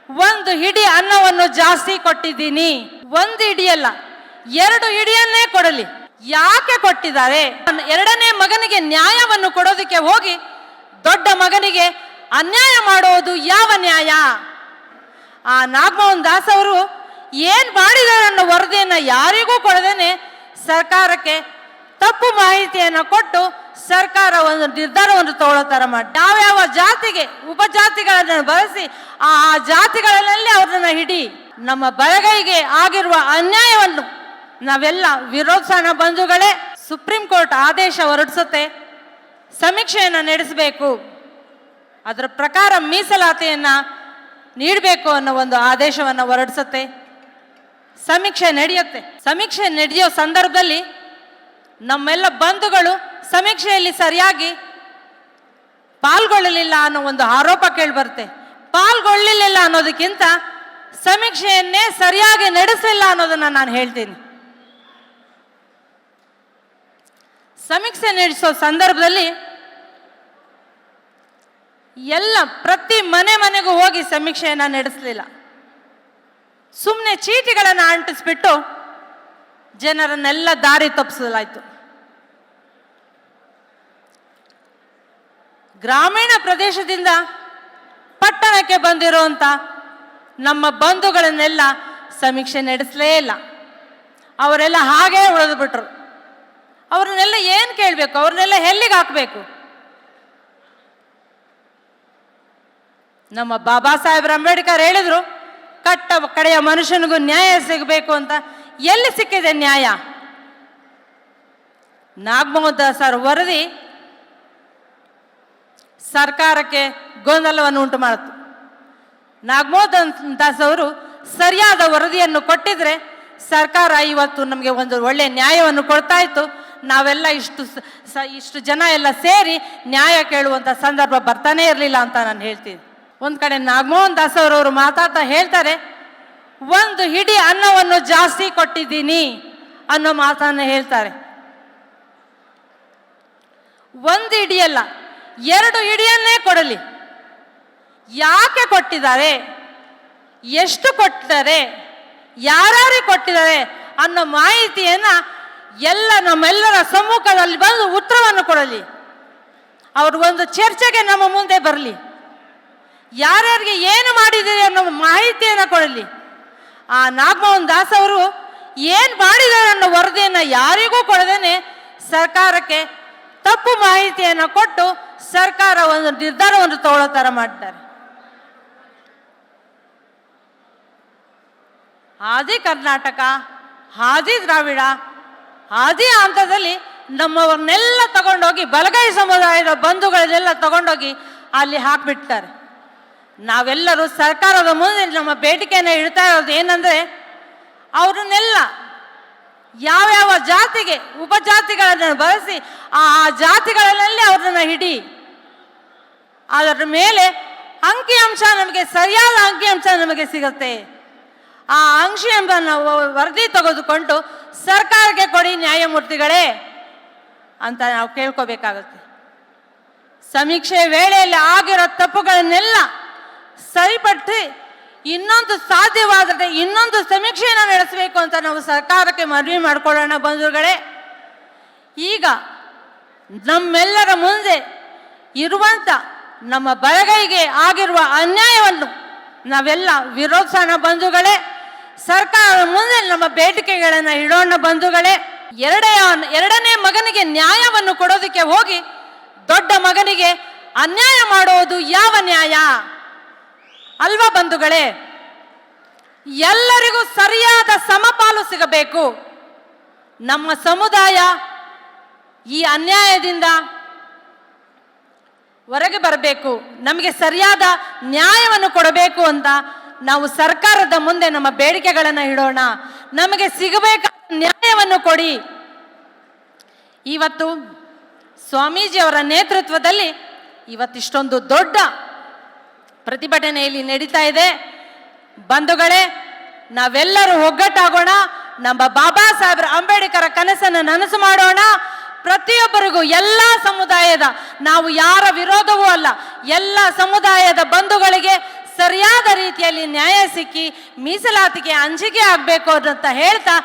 ಒಂದು ಹಿಡಿ ಅನ್ನವನ್ನು ಜಾಸ್ತಿ ಕೊಟ್ಟಿದ್ದೀನಿ. ಒಂದು ಹಿಡಿಯಲ್ಲ, 2 ಹಿಡಿಯನ್ನೇ ಕೊಡಲಿ. ಯಾಕೆ ಕೊಟ್ಟಿದ್ದಾರೆ? ಎರಡನೇ ಮಗನಿಗೆ ನ್ಯಾಯವನ್ನು ಕೊಡೋದಕ್ಕೆ ಹೋಗಿ ದೊಡ್ಡ ಮಗನಿಗೆ ಅನ್ಯಾಯ ಮಾಡೋದು ಯಾವ ನ್ಯಾಯ? ಆ ನಾಗಮೋಹನ್ ದಾಸ್ ಅವರು ಏನ್ ಮಾಡಿದ್ದಾರೆ ಅನ್ನೋ ವರದಿಯನ್ನ ಯಾರಿಗೂ ಕೊಡದೇನೆ ಸರ್ಕಾರಕ್ಕೆ ತಪ್ಪು ಮಾಹಿತಿಯನ್ನು ಕೊಟ್ಟು ಸರ್ಕಾರ ಒಂದು ನಿರ್ಧಾರವನ್ನು ತಗೊಳ್ಳೋ ಮಾಡಿ ಯಾವ್ಯಾವ ಜಾತಿಗೆ ಉಪಜಾತಿಗಳನ್ನು ಬಳಸಿ ಆ ಜಾತಿಗಳಲ್ಲಿ ಅವ್ರನ್ನ ಹಿಡಿ. ನಮ್ಮ ಬಲಗೈಗೆ ಆಗಿರುವ ಅನ್ಯಾಯವನ್ನು ನಾವೆಲ್ಲ ವಿರೋಧಿಸೋಣ ಬಂಧುಗಳೇ. ಸುಪ್ರೀಂ ಕೋರ್ಟ್ ಆದೇಶ ಹೊರಡಿಸುತ್ತೆ, ಸಮೀಕ್ಷೆಯನ್ನು ನಡೆಸಬೇಕು, ಅದರ ಪ್ರಕಾರ ಮೀಸಲಾತಿಯನ್ನ ನೀಡಬೇಕು ಅನ್ನೋ ಒಂದು ಆದೇಶವನ್ನು ಹೊರಡಿಸುತ್ತೆ. ಸಮೀಕ್ಷೆ ನಡೆಯುತ್ತೆ. ಸಮೀಕ್ಷೆ ನಡೆಯೋ ಸಂದರ್ಭದಲ್ಲಿ ನಮ್ಮೆಲ್ಲ ಬಂಧುಗಳು ಸಮೀಕ್ಷೆಯಲ್ಲಿ ಸರಿಯಾಗಿ ಪಾಲ್ಗೊಳ್ಳಲಿಲ್ಲ ಅನ್ನೋ ಒಂದು ಆರೋಪ ಕೇಳಿಬರುತ್ತೆ. ಪಾಲ್ಗೊಳ್ಳಲಿಲ್ಲ ಅನ್ನೋದಕ್ಕಿಂತ ಸಮೀಕ್ಷೆಯನ್ನೇ ಸರಿಯಾಗಿ ನಡೆಸಲಿಲ್ಲ ಅನ್ನೋದನ್ನ ನಾನು ಹೇಳ್ತೀನಿ. ಸಮೀಕ್ಷೆ ನಡೆಸೋ ಸಂದರ್ಭದಲ್ಲಿ ಎಲ್ಲ ಪ್ರತಿ ಮನೆಗೂ ಹೋಗಿ ಸಮೀಕ್ಷೆಯನ್ನ ನಡೆಸಲಿಲ್ಲ. ಸುಮ್ಮನೆ ಚೀಟಿಗಳನ್ನು ಅಂಟಿಸ್ಬಿಟ್ಟು ಜನರನ್ನೆಲ್ಲ ದಾರಿ ತಪ್ಪಿಸಲಾಯಿತು. ಗ್ರಾಮೀಣ ಪ್ರದೇಶದಿಂದ ಪಟ್ಟಣಕ್ಕೆ ಬಂದಿರುವಂತ ನಮ್ಮ ಬಂಧುಗಳನ್ನೆಲ್ಲ ಸಮೀಕ್ಷೆ ನಡೆಸಲೇ ಇಲ್ಲ. ಅವರೆಲ್ಲ ಹಾಗೇ ಉಳಿದು ಬಿಟ್ರು. ಅವ್ರನ್ನೆಲ್ಲ ಏನು ಕೇಳಬೇಕು? ಅವ್ರನ್ನೆಲ್ಲ ಎಲ್ಲಿಗೆ ಹಾಕಬೇಕು? ನಮ್ಮ ಬಾಬಾ ಸಾಹೇಬ್ ಅಂಬೇಡ್ಕರ್ ಹೇಳಿದ್ರು, ಕಟ್ಟ ಕಡೆಯ ಮನುಷ್ಯನಿಗೂ ನ್ಯಾಯ ಸಿಗಬೇಕು ಅಂತ. ಎಲ್ಲಿ ಸಿಕ್ಕಿದೆ ನ್ಯಾಯ? ನಾಗಮೋಹನ್ ದಾಸ್ ಅವರ ವರದಿ ಸರ್ಕಾರಕ್ಕೆ ಗೊಂದಲವನ್ನು ಉಂಟು ಮಾಡಿತು. ನಾಗಮೋಹನ್ ದಾಸ್ ಅವರು ಸರಿಯಾದ ವರದಿಯನ್ನು ಕೊಟ್ಟಿದ್ರೆ ಸರ್ಕಾರ ಇವತ್ತು ನಮಗೆ ಒಂದು ಒಳ್ಳೆ ನ್ಯಾಯವನ್ನು ಕೊಡ್ತಾ ಇತ್ತು. ನಾವೆಲ್ಲ ಇಷ್ಟು ಜನ ಎಲ್ಲ ಸೇರಿ ನ್ಯಾಯ ಕೇಳುವಂಥ ಸಂದರ್ಭ ಬರ್ತಾನೆ ಇರಲಿಲ್ಲ ಅಂತ ನಾನು ಹೇಳ್ತೀನಿ. ಒಂದು ಕಡೆ ನಾಗಮೋಹನ್ ದಾಸ್ ಅವರವರು ಮಾತಾಡ್ತಾ ಹೇಳ್ತಾರೆ, ಒಂದು ಹಿಡಿ ಅನ್ನವನ್ನು ಜಾಸ್ತಿ ಕೊಟ್ಟಿದ್ದೀನಿ ಅನ್ನೋ ಮಾತನ್ನು ಹೇಳ್ತಾರೆ. ಒಂದು ಹಿಡಿಯಲ್ಲ, 2 ಹಿಡಿಯನ್ನೇ ಕೊಡಲಿ. ಯಾಕೆ ಕೊಟ್ಟಿದ್ದಾರೆ, ಎಷ್ಟು ಕೊಟ್ಟಿದ್ದಾರೆ, ಯಾರ್ಯಾರಿಗೆ ಕೊಟ್ಟಿದ್ದಾರೆ ಅನ್ನೋ ಮಾಹಿತಿಯನ್ನ ಎಲ್ಲ ನಮ್ಮೆಲ್ಲರ ಸಮ್ಮುಖದಲ್ಲಿ ಬಂದು ಉತ್ತರವನ್ನು ಕೊಡಲಿ. ಅವರು ಒಂದು ಚರ್ಚೆಗೆ ನಮ್ಮ ಮುಂದೆ ಬರಲಿ. ಯಾರ್ಯಾರಿಗೆ ಏನು ಮಾಡಿದ್ದೀರಿ ಅನ್ನೋ ಮಾಹಿತಿಯನ್ನು ಕೊಡಲಿ. ಆ ನಾಗಮೋಹನ್ ದಾಸ್ ಅವರು ಏನು ಮಾಡಿದ್ದಾರೆ ಅನ್ನೋ ವರದಿಯನ್ನು ಯಾರಿಗೂ ಕೊಡದೇನೆ ಸರ್ಕಾರಕ್ಕೆ ತಪ್ಪು ಮಾಹಿತಿಯನ್ನು ಕೊಟ್ಟು ಸರ್ಕಾರ ಒಂದು ನಿರ್ಧಾರವನ್ನು ತಗೊಳ್ಳೋ ಮಾಡಿದ್ದಾರೆ. ಆದಿ ಕರ್ನಾಟಕ, ಆದಿ ದ್ರಾವಿಡ, ಆದಿ ಹಂತದಲ್ಲಿ ನಮ್ಮವ್ರನ್ನೆಲ್ಲ ತಗೊಂಡೋಗಿ ಬಲಗೈ ಸಮುದಾಯದ ಬಂಧುಗಳನ್ನೆಲ್ಲ ತಗೊಂಡೋಗಿ ಅಲ್ಲಿ ಹಾಕ್ಬಿಡ್ತಾರೆ. ನಾವೆಲ್ಲರೂ ಸರ್ಕಾರದ ಮುಂದೆ ನಮ್ಮ ಬೇಡಿಕೆಯನ್ನು ಇಡ್ತಾ ಇರೋದು ಏನಂದ್ರೆ, ಅವ್ರನ್ನೆಲ್ಲ ಯಾವ್ಯಾವ ಜಾತಿಗೆ ಉಪಜಾತಿಗಳನ್ನು ಬಳಸಿ ಆ ಜಾತಿಗಳಲ್ಲಿ ಅವ್ರನ್ನ ಹಿಡಿ. ಅದರ ಮೇಲೆ ಅಂಕಿಅಂಶ ನಮಗೆ ಸರಿಯಾದ ಅಂಕಿಅಂಶ ನಮಗೆ ಸಿಗುತ್ತೆ. ಆ ಅಂಕಿಅಂಶನ ವರದಿ ತೆಗೆದುಕೊಂಡು ಸರ್ಕಾರಕ್ಕೆ ಕೊಡಿ ನ್ಯಾಯಮೂರ್ತಿಗಳೇ ಅಂತ ನಾವು ಕೇಳ್ಕೋಬೇಕಾಗುತ್ತೆ. ಸಮೀಕ್ಷೆ ವೇಳೆಯಲ್ಲಿ ಆಗಿರೋ ತಪ್ಪುಗಳನ್ನೆಲ್ಲ ಸರಿಪಡಿಸಿ ಇನ್ನೊಂದು ಸಾಧ್ಯವಾದರೆ ಇನ್ನೊಂದು ಸಮೀಕ್ಷೆಯನ್ನು ನಡೆಸಬೇಕು ಅಂತ ನಾವು ಸರ್ಕಾರಕ್ಕೆ ಮನವಿ ಮಾಡಿಕೊಳ್ಳೋಣ ಬಂಧುಗಳೇ. ಈಗ ನಮ್ಮೆಲ್ಲರ ಮುಂದೆ ಇರುವಂಥ ನಮ್ಮ ಬಲಗೈಗೆ ಆಗಿರುವ ಅನ್ಯಾಯವನ್ನು ನಾವೆಲ್ಲ ವಿರೋಧಿಸೋಣ ಬಂಧುಗಳೇ. ಸರ್ಕಾರದ ಮುಂದೆ ನಮ್ಮ ಬೇಡಿಕೆಗಳನ್ನು ಇಡೋಣ ಬಂಧುಗಳೇ. ಎರಡನೇ ಮಗನಿಗೆ ನ್ಯಾಯವನ್ನು ಕೊಡೋದಕ್ಕೆ ಹೋಗಿ ದೊಡ್ಡ ಮಗನಿಗೆ ಅನ್ಯಾಯ ಮಾಡೋದು ಯಾವ ನ್ಯಾಯ ಅಲ್ವಾ ಬಂಧುಗಳೇ? ಎಲ್ಲರಿಗೂ ಸರಿಯಾದ ಸಮಪಾಲು ಸಿಗಬೇಕು. ನಮ್ಮ ಸಮುದಾಯ ಈ ಅನ್ಯಾಯದಿಂದ ಹೊರಗೆ ಬರಬೇಕು, ನಮಗೆ ಸರಿಯಾದ ನ್ಯಾಯವನ್ನು ಕೊಡಬೇಕು ಅಂತ ನಾವು ಸರ್ಕಾರದ ಮುಂದೆ ನಮ್ಮ ಬೇಡಿಕೆಗಳನ್ನು ಇಡೋಣ. ನಮಗೆ ಸಿಗಬೇಕಾದ ನ್ಯಾಯವನ್ನು ಕೊಡಿ. ಇವತ್ತು ಸ್ವಾಮೀಜಿಯವರ ನೇತೃತ್ವದಲ್ಲಿ ಇವತ್ತಿಷ್ಟೊಂದು ದೊಡ್ಡ ಪ್ರತಿಭಟನೆಯಲ್ಲಿ ನಡೀತಾ ಇದೆ. ಬಂಧುಗಳೇ, ನಾವೆಲ್ಲರೂ ಒಗ್ಗಟ್ಟಾಗೋಣ. ನಮ್ಮ ಬಾಬಾ ಸಾಹೇಬ್ ಅಂಬೇಡ್ಕರ್ ಕನಸನ್ನು ನನಸು ಮಾಡೋಣ. ಪ್ರತಿಯೊಬ್ಬರಿಗೂ ಎಲ್ಲ ಸಮುದಾಯದ, ನಾವು ಯಾರ ವಿರೋಧವೂ ಅಲ್ಲ, ಎಲ್ಲ ಸಮುದಾಯದ ಬಂಧುಗಳಿಗೆ ಸರಿಯಾದ ರೀತಿಯಲ್ಲಿ ನ್ಯಾಯ ಸಿಕ್ಕಿ ಮೀಸಲಾತಿಗೆ ಅಂಜಿಕೆ ಆಗಬೇಕು ಅಂತ ಹೇಳ್ತಾ